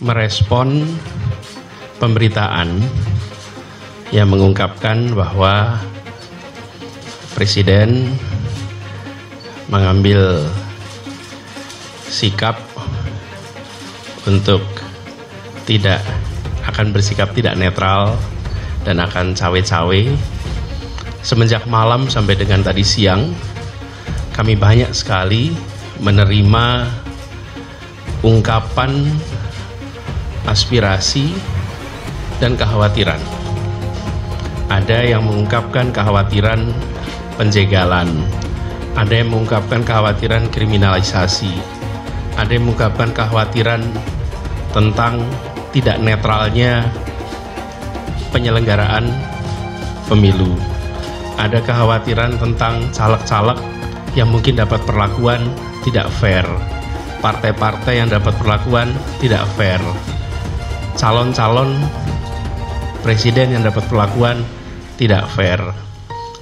merespon pemberitaan yang mengungkapkan bahwa Presiden mengambil sikap untuk akan bersikap tidak netral dan akan cawe-cawe. Semenjak malam sampai dengan tadi siang, kami banyak sekali menerima ungkapan aspirasi dan kekhawatiran. Ada yang mengungkapkan kekhawatiran penjegalan, ada yang mengungkapkan kekhawatiran kriminalisasi, ada yang mengungkapkan kekhawatiran tentang tidak netralnya penyelenggaraan pemilu, ada kekhawatiran tentang caleg-caleg yang mungkin dapat perlakuan tidak fair, partai-partai yang dapat perlakuan tidak fair, calon-calon presiden yang dapat perlakuan tidak fair,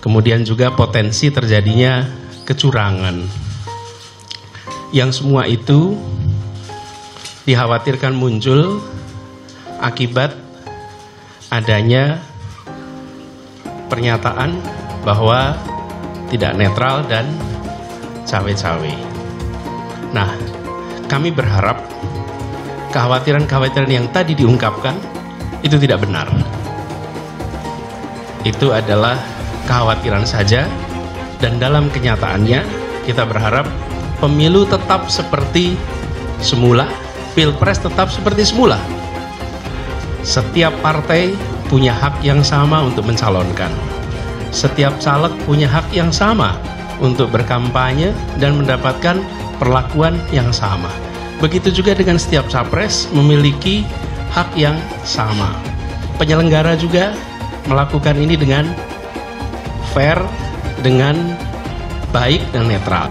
kemudian juga potensi terjadinya kecurangan. Yang semua itu dikhawatirkan muncul akibat adanya pernyataan bahwa tidak netral dan cawe-cawe. Nah, kami berharap kekhawatiran-kekhawatiran yang tadi diungkapkan itu tidak benar. Itu adalah kekhawatiran saja, dan dalam kenyataannya kita berharap pemilu tetap seperti semula, pilpres tetap seperti semula. Setiap partai punya hak yang sama untuk mencalonkan. Setiap caleg punya hak yang sama untuk berkampanye dan mendapatkan perlakuan yang sama. Begitu juga dengan setiap capres memiliki hak yang sama. Penyelenggara juga melakukan ini dengan fair, dengan baik dan netral.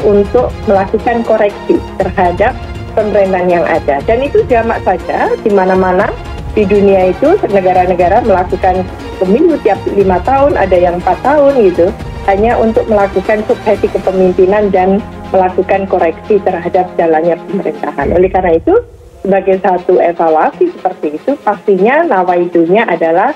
Untuk melakukan koreksi terhadap pemerintahan yang ada. Dan itu jamak saja di mana-mana di dunia itu negara-negara melakukan pemilu tiap 5 tahun, ada yang 4 tahun gitu, hanya untuk melakukan suksesi kepemimpinan dan melakukan koreksi terhadap jalannya pemerintahan. Oleh karena itu, sebagai satu evaluasi seperti itu, pastinya nawaidunya adalah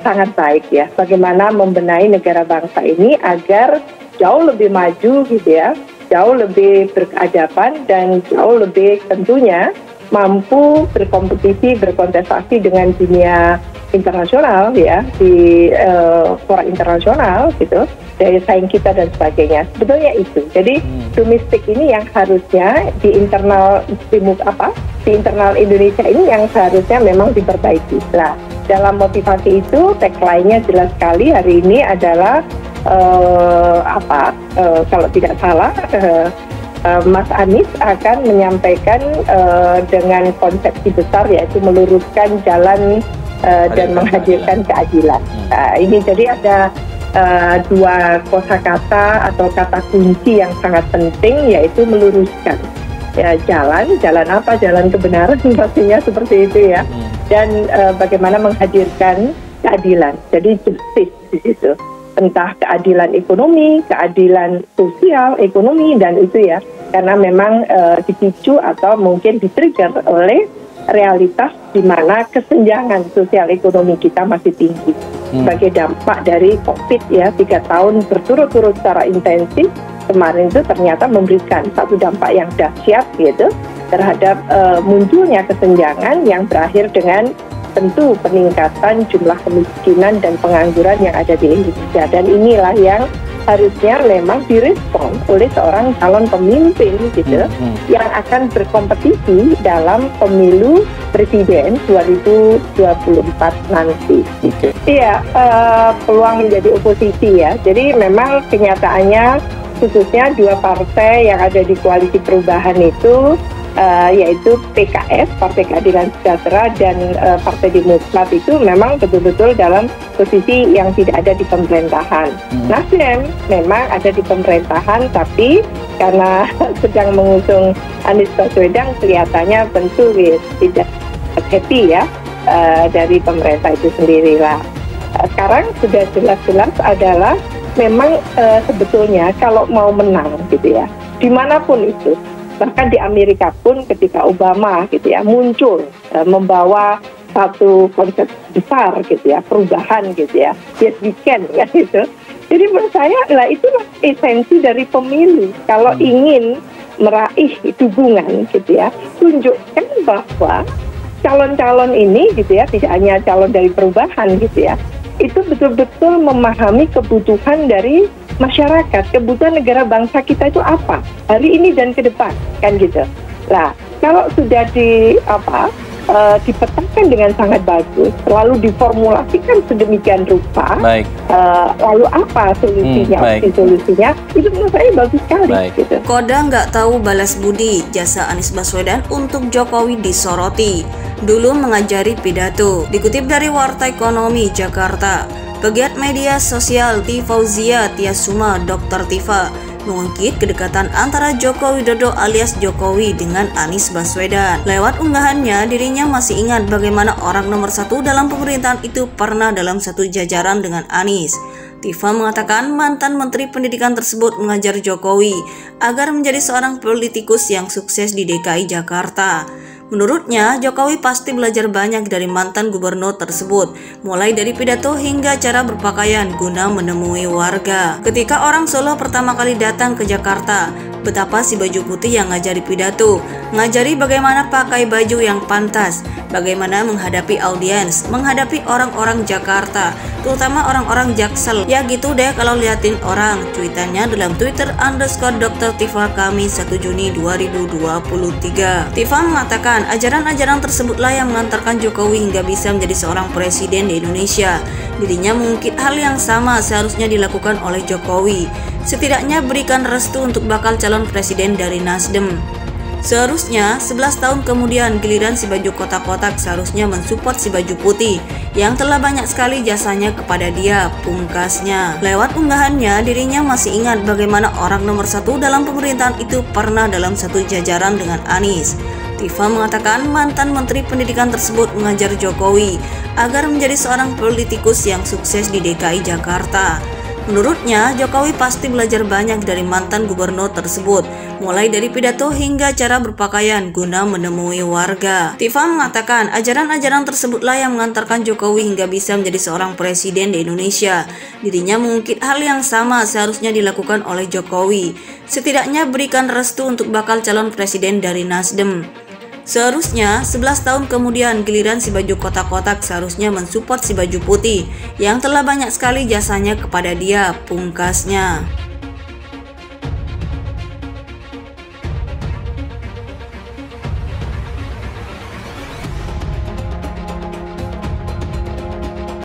sangat baik ya. Bagaimana membenahi negara bangsa ini agar jauh lebih maju gitu ya, jauh lebih berkeadaban dan jauh lebih tentunya mampu berkompetisi, berkontestasi dengan dunia internasional ya, di fora internasional gitu, dari saing kita dan sebagainya. Sebetulnya itu. Jadi domestik ini yang harusnya di internal di internal Indonesia ini yang seharusnya memang diperbaiki. Nah, dalam motivasi itu tagline-nya jelas sekali hari ini adalah kalau tidak salah Mas Anies akan menyampaikan dengan konsepsi besar, yaitu meluruskan jalan dan menghadirkan keadilan. Nah, ini jadi ada dua kosakata atau kata kunci yang sangat penting, yaitu meluruskan ya, jalan apa, jalan kebenaran pastinya seperti itu ya, dan bagaimana menghadirkan keadilan, jadi justice di situ, entah keadilan ekonomi, keadilan sosial, ekonomi, dan itu ya, karena memang dipicu atau mungkin di-trigger oleh realitas di mana kesenjangan sosial ekonomi kita masih tinggi sebagai dampak dari COVID ya, 3 tahun berturut-turut secara intensif kemarin itu ternyata memberikan satu dampak yang dahsyat gitu terhadap munculnya kesenjangan yang berakhir dengan tentu peningkatan jumlah kemiskinan dan pengangguran yang ada di Indonesia. Dan inilah yang harusnya memang direspon oleh seorang calon pemimpin gitu yang akan berkompetisi dalam pemilu presiden 2024 nanti. Iya, peluang menjadi oposisi ya. Jadi memang kenyataannya khususnya dua partai yang ada di koalisi perubahan itu yaitu PKS, Partai Keadilan Sejahtera, dan Partai Demokrat itu memang betul-betul dalam posisi yang tidak ada di pemerintahan. Nasdem memang ada di pemerintahan, tapi karena sedang mengusung Anies Baswedan kelihatannya tentu tidak happy ya dari pemerintah itu sendirilah. Sekarang sudah jelas-jelas adalah memang sebetulnya kalau mau menang gitu ya, dimanapun itu, Bahkan di Amerika pun ketika Obama gitu ya muncul membawa satu konsep besar gitu ya, perubahan gitu ya, yes we can kan gitu. Jadi menurut saya lah itulah esensi dari pemilu. Kalau ingin meraih dukungan gitu ya, tunjukkan bahwa calon-calon ini gitu ya, tidak hanya calon dari perubahan gitu ya, itu betul-betul memahami kebutuhan dari masyarakat, kebutuhan negara bangsa kita itu apa hari ini dan ke depan kan gitu. Nah, kalau sudah dipetakan dengan sangat bagus, lalu diformulasikan sedemikian rupa, lalu apa solusinya, opsi solusinya, itu menurut saya bagus sekali. Gitu. Koda nggak tahu balas budi, jasa Anies Baswedan untuk Jokowi disoroti. Dulu mengajari pidato. Dikutip dari Warta Ekonomi Jakarta, pegiat media sosial Tifauzia Tiasuma Dr. Tifa mengungkit kedekatan antara Joko Widodo alias Jokowi dengan Anies Baswedan. Lewat unggahannya, dirinya masih ingat bagaimana orang nomor satu dalam pemerintahan itu pernah dalam satu jajaran dengan Anies. Tifa mengatakan mantan Menteri Pendidikan tersebut mengajar Jokowi agar menjadi seorang politikus yang sukses di DKI Jakarta. Menurutnya, Jokowi pasti belajar banyak dari mantan gubernur tersebut, mulai dari pidato hingga cara berpakaian guna menemui warga. Ketika orang Solo pertama kali datang ke Jakarta, betapa si baju putih yang ngajari pidato, ngajari bagaimana pakai baju yang pantas, bagaimana menghadapi audiens, menghadapi orang-orang Jakarta, terutama orang-orang Jaksel. Ya gitu deh kalau liatin orang, cuitannya dalam Twitter _Dr. Tifa Kamis 1 Juni 2023. Tifa mengatakan ajaran-ajaran tersebutlah yang mengantarkan Jokowi hingga bisa menjadi seorang presiden di Indonesia. Dirinya mungkin hal yang sama seharusnya dilakukan oleh Jokowi. Setidaknya berikan restu untuk bakal calon presiden dari Nasdem. Seharusnya 11 tahun kemudian giliran si baju kotak-kotak seharusnya mensupport si baju putih yang telah banyak sekali jasanya kepada dia, pungkasnya. Lewat unggahannya, dirinya masih ingat bagaimana orang nomor satu dalam pemerintahan itu pernah dalam satu jajaran dengan Anies. Tifa mengatakan mantan Menteri Pendidikan tersebut mengajar Jokowi agar menjadi seorang politikus yang sukses di DKI Jakarta. Menurutnya, Jokowi pasti belajar banyak dari mantan gubernur tersebut, mulai dari pidato hingga cara berpakaian guna menemui warga. Tifa mengatakan ajaran-ajaran tersebutlah yang mengantarkan Jokowi hingga bisa menjadi seorang presiden di Indonesia. Dirinya mungkin hal yang sama seharusnya dilakukan oleh Jokowi. Setidaknya berikan restu untuk bakal calon presiden dari Nasdem. Seharusnya 11 tahun kemudian giliran si baju kotak-kotak seharusnya mensupport si baju putih yang telah banyak sekali jasanya kepada dia, pungkasnya.